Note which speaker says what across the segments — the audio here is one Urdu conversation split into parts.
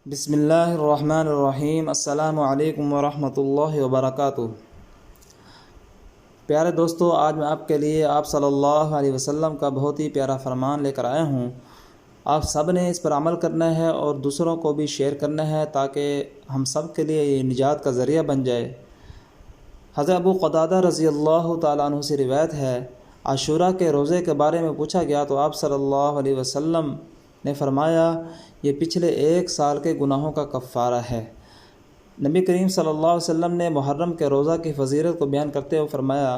Speaker 1: بسم اللہ الرحمن الرحیم۔ السلام علیکم ورحمۃ اللہ وبرکاتہ۔ پیارے دوستو، آج میں آپ کے لیے آپ صلی اللہ علیہ وسلم کا بہت ہی پیارا فرمان لے کر آیا ہوں۔ آپ سب نے اس پر عمل کرنا ہے اور دوسروں کو بھی شیئر کرنا ہے تاکہ ہم سب کے لیے یہ نجات کا ذریعہ بن جائے۔ حضرت ابو قتادہ رضی اللہ تعالیٰ عنہ سے روایت ہے، عاشوراء کے روزے کے بارے میں پوچھا گیا تو آپ صلی اللہ علیہ وسلم نے فرمایا، یہ پچھلے 1 سال کے گناہوں کا کفارہ ہے۔ نبی کریم صلی اللہ علیہ وسلم نے محرم کے روزہ کی فضیلت کو بیان کرتے ہوئے فرمایا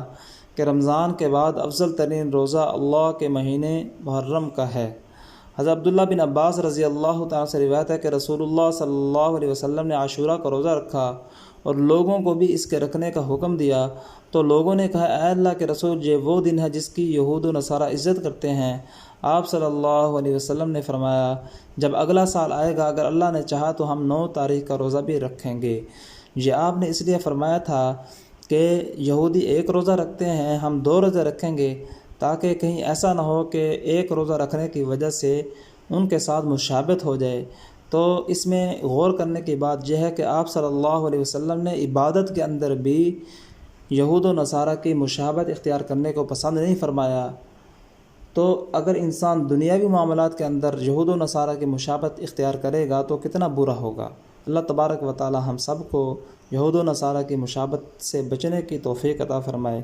Speaker 1: کہ رمضان کے بعد افضل ترین روزہ اللہ کے مہینے محرم کا ہے۔ حضرت عبداللہ بن عباس رضی اللہ تعالیٰ سے روایت ہے کہ رسول اللہ صلی اللہ علیہ وسلم نے عاشوراء کا روزہ رکھا اور لوگوں کو بھی اس کے رکھنے کا حکم دیا، تو لوگوں نے کہا، اے اللہ کے رسول، یہ وہ دن ہے جس کی یہود و نصارہ عزت کرتے ہیں۔ آپ صلی اللہ علیہ وسلم نے فرمایا، جب اگلا سال آئے گا، اگر اللہ نے چاہا تو ہم 9 تاریخ کا روزہ بھی رکھیں گے۔ یہ آپ نے اس لیے فرمایا تھا کہ یہودی 1 روزہ رکھتے ہیں، ہم 2 روزے رکھیں گے، تاکہ کہیں ایسا نہ ہو کہ 1 روزہ رکھنے کی وجہ سے ان کے ساتھ مشابہت ہو جائے۔ تو اس میں غور کرنے کی بات یہ ہے کہ آپ صلی اللہ علیہ وسلم نے عبادت کے اندر بھی یہود و نصارہ کی مشابہت اختیار کرنے کو پسند نہیں فرمایا۔ تو اگر انسان دنیاوی معاملات کے اندر یہود و نصارہ کی مشابہت اختیار کرے گا تو کتنا برا ہوگا۔ اللہ تبارک و تعالی ہم سب کو یہود و نصارہ کی مشابہت سے بچنے کی توفیق عطا فرمائے۔